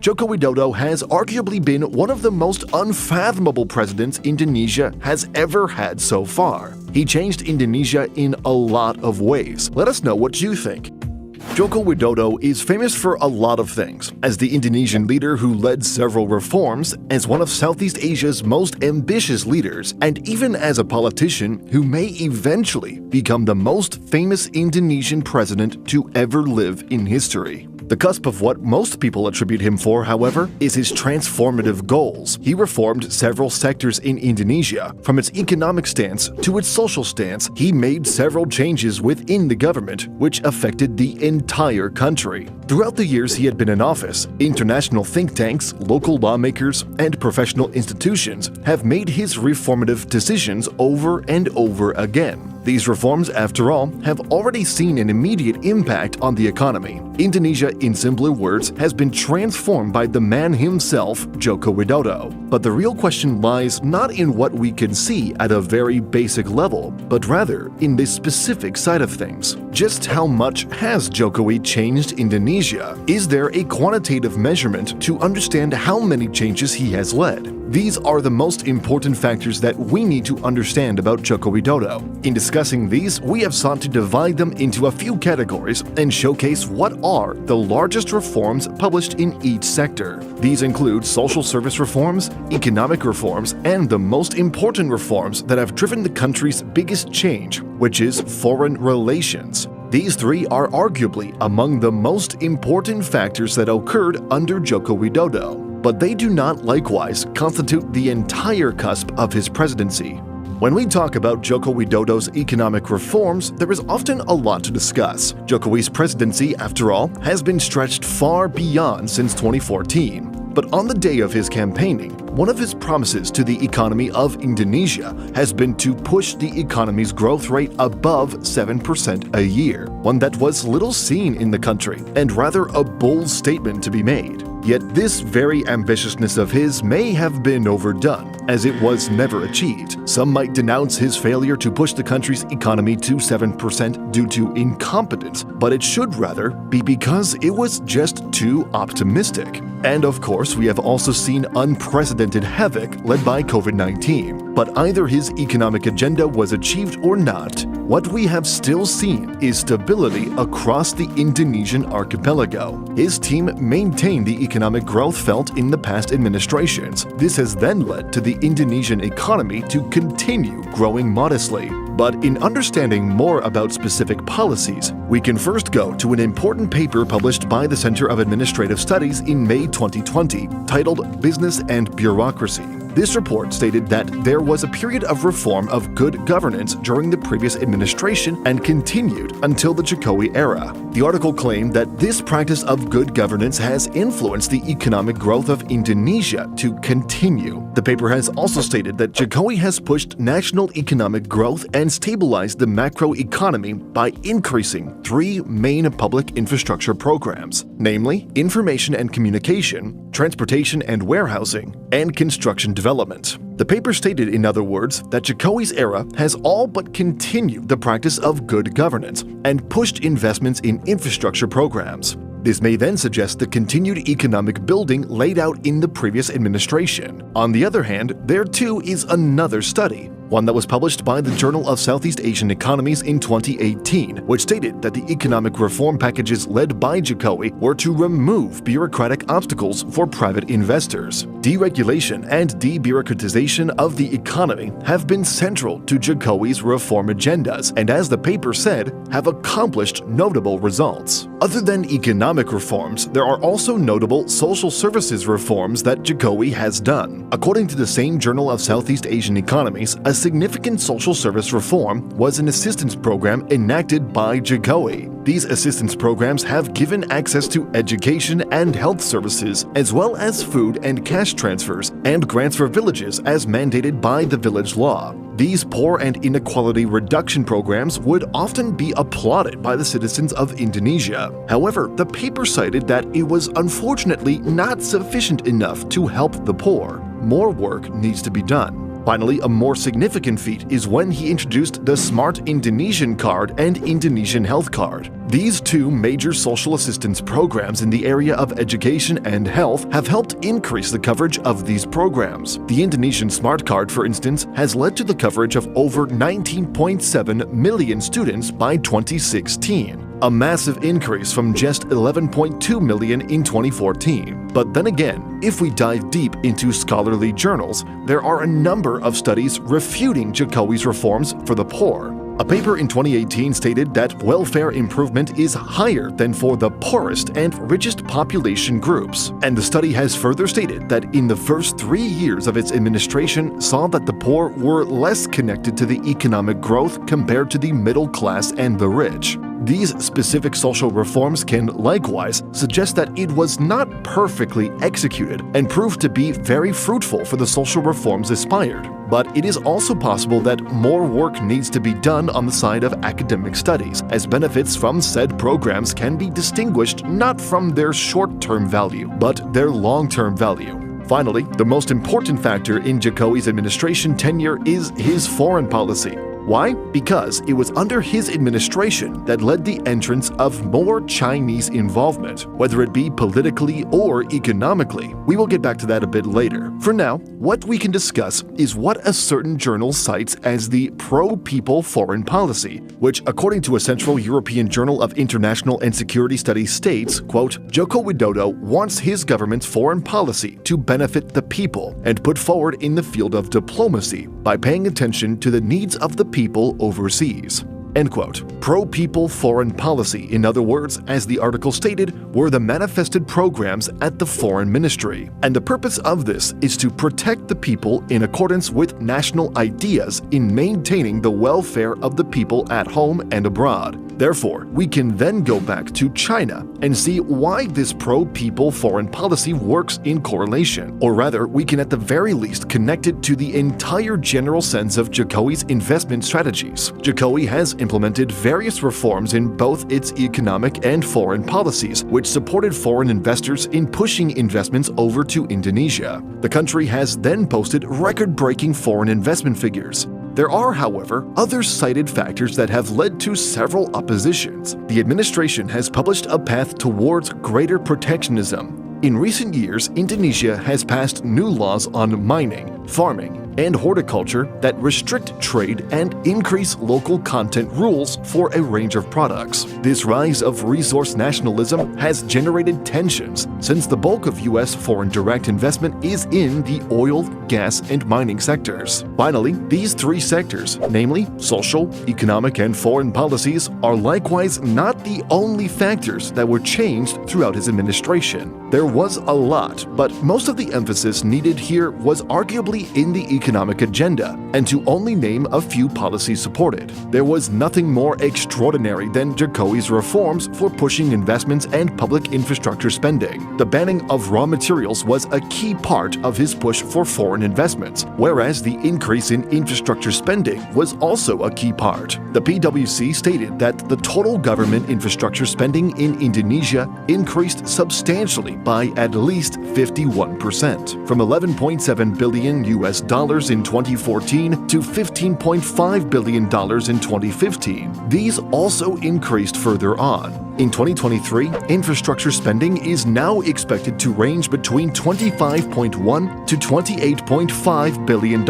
Joko Widodo has arguably been one of the most unfathomable presidents Indonesia has ever had so far. He changed Indonesia in a lot of ways. Let us know what you think. Joko Widodo is famous for a lot of things, as the Indonesian leader who led several reforms, as one of Southeast Asia's most ambitious leaders, and even as a politician who may eventually become the most famous Indonesian president to ever live in history. The cusp of what most people attribute him for, however, is his transformative goals. He reformed several sectors in Indonesia, from its economic stance to its social stance. He made several changes within the government, which affected the entire country. Throughout the years he had been in office, international think tanks, local lawmakers, and professional institutions have made his reformative decisions over and over again. These reforms, after all, have already seen an immediate impact on the economy. Indonesia, in simpler words, has been transformed by the man himself, Joko Widodo. But the real question lies not in what we can see at a very basic level, but rather in this specific side of things. Just how much has Jokowi changed Indonesia? Is there a quantitative measurement to understand how many changes he has led? These are the most important factors that we need to understand about Joko Widodo. In discussing these, we have sought to divide them into a few categories and showcase what are the largest reforms published in each sector. These include social service reforms, economic reforms, and the most important reforms that have driven the country's biggest change, which is foreign relations. These three are arguably among the most important factors that occurred under Joko Widodo, but they do not likewise constitute the entire cusp of his presidency. When we talk about Joko Widodo's economic reforms, there is often a lot to discuss. Jokowi's presidency, after all, has been stretched far beyond since 2014. But on the day of his campaigning, one of his promises to the economy of Indonesia has been to push the economy's growth rate above 7% a year, one that was little seen in the country, and rather a bold statement to be made. Yet this very ambitiousness of his may have been overdone, as it was never achieved. Some might denounce his failure to push the country's economy to 7% due to incompetence, but it should rather be because it was just too optimistic. And of course, we have also seen unprecedented havoc led by COVID-19. But either his economic agenda was achieved or not, what we have still seen is stability across the Indonesian archipelago. His team maintained the economic growth felt in the past administrations. This has then led to the Indonesian economy to continue growing modestly. But in understanding more about specific policies, we can first go to an important paper published by the Center of Administrative Studies in May 2020, titled Business and Bureaucracy. This report stated that there was a period of reform of good governance during the previous administration and continued until the Jokowi era. The article claimed that this practice of good governance has influenced the economic growth of Indonesia to continue. The paper has also stated that Jokowi has pushed national economic growth and stabilized the macro economy by increasing three main public infrastructure programs, namely information and communication, transportation and warehousing, and construction development. The paper stated, in other words, that Jokowi's era has all but continued the practice of good governance and pushed investments in infrastructure programs. This may then suggest the continued economic building laid out in the previous administration. On the other hand, there too is another study, one that was published by the Journal of Southeast Asian Economies in 2018, which stated that the economic reform packages led by Jokowi were to remove bureaucratic obstacles for private investors. Deregulation and debureaucratization of the economy have been central to Jokowi's reform agendas, and as the paper said, have accomplished notable results. Other than economic reforms, there are also notable social services reforms that Jokowi has done. According to the same Journal of Southeast Asian Economies, a significant social service reform was an assistance program enacted by Jokowi. These assistance programs have given access to education and health services, as well as food and cash transfers and grants for villages as mandated by the village law. These poor and inequality reduction programs would often be applauded by the citizens of Indonesia. However, the paper cited that it was unfortunately not sufficient enough to help the poor. More work needs to be done. Finally, a more significant feat is when he introduced the Smart Indonesian Card and Indonesian Health Card. These two major social assistance programs in the area of education and health have helped increase the coverage of these programs. The Indonesian Smart Card, for instance, has led to the coverage of over 19.7 million students by 2016. A massive increase from just 11.2 million in 2014. But then again, if we dive deep into scholarly journals, there are a number of studies refuting Jokowi's reforms for the poor. A paper in 2018 stated that welfare improvement is higher than for the poorest and richest population groups. And the study has further stated that in the first 3 years of its administration saw that the poor were less connected to the economic growth compared to the middle class and the rich. These specific social reforms can likewise suggest that it was not perfectly executed and proved to be very fruitful for the social reforms aspired. But it is also possible that more work needs to be done on the side of academic studies, as benefits from said programs can be distinguished not from their short-term value, but their long-term value. Finally, the most important factor in Jokowi's administration tenure is his foreign policy. Why? Because it was under his administration that led the entrance of more Chinese involvement, whether it be politically or economically. We will get back to that a bit later. For now, what we can discuss is what a certain journal cites as the pro-people foreign policy, which, according to a Central European Journal of International and Security Studies, states, quote, Joko Widodo wants his government's foreign policy to benefit the people and put forward in the field of diplomacy by paying attention to the needs of the people overseas. End quote. Pro-people foreign policy, in other words, as the article stated, were the manifested programs at the foreign ministry. And the purpose of this is to protect the people in accordance with national ideas in maintaining the welfare of the people at home and abroad. Therefore, we can then go back to China and see why this pro-people foreign policy works in correlation. Or rather, we can at the very least connect it to the entire general sense of Jokowi's investment strategies. Jokowi has implemented various reforms in both its economic and foreign policies, which supported foreign investors in pushing investments over to Indonesia. The country has then posted record-breaking foreign investment figures. There are, however, other cited factors that have led to several oppositions. The administration has published a path towards greater protectionism. In recent years, Indonesia has passed new laws on mining, farming, and horticulture that restrict trade and increase local content rules for a range of products. This rise of resource nationalism has generated tensions since the bulk of U.S. foreign direct investment is in the oil, gas, and mining sectors. Finally, these three sectors, namely social, economic, and foreign policies, are likewise not the only factors that were changed throughout his administration. There was a lot, but most of the emphasis needed here was arguably in the economic agenda, and to only name a few policies supported. There was nothing more extraordinary than Jokowi's reforms for pushing investments and public infrastructure spending. The banning of raw materials was a key part of his push for foreign investments, whereas the increase in infrastructure spending was also a key part. The PwC stated that the total government infrastructure spending in Indonesia increased substantially by at least 51%, from $11.7 billion in 2014 to $15.5 billion in 2015. These also increased further on. In 2023, infrastructure spending is now expected to range between $25.1 to $28.5 billion.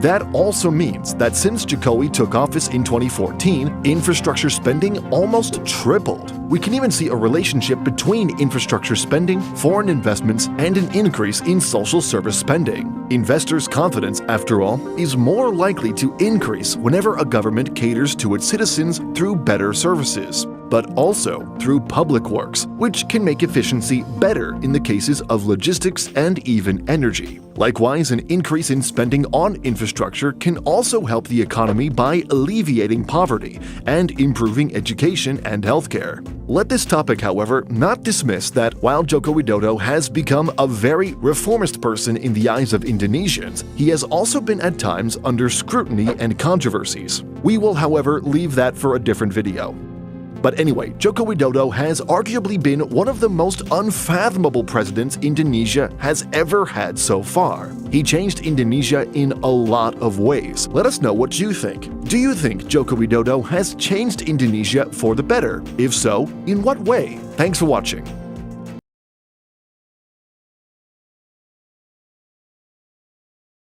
That also means that since Jokowi took office in 2014, infrastructure spending almost tripled. We can even see a relationship between infrastructure spending, foreign investments, and an increase in social service spending. Investors' confidence, after all, is more likely to increase whenever a government caters to its citizens through better services, but also through public works, which can make efficiency better in the cases of logistics and even energy. Likewise, an increase in spending on infrastructure can also help the economy by alleviating poverty and improving education and healthcare. Let this topic, however, not dismiss that while Joko Widodo has become a very reformist person in the eyes of Indonesians, he has also been at times under scrutiny and controversies. We will, however, leave that for a different video. But anyway, Joko Widodo has arguably been one of the most unfathomable presidents Indonesia has ever had so far. He changed Indonesia in a lot of ways. Let us know what you think. Do you think Joko Widodo has changed Indonesia for the better? If so, in what way? Thanks for watching.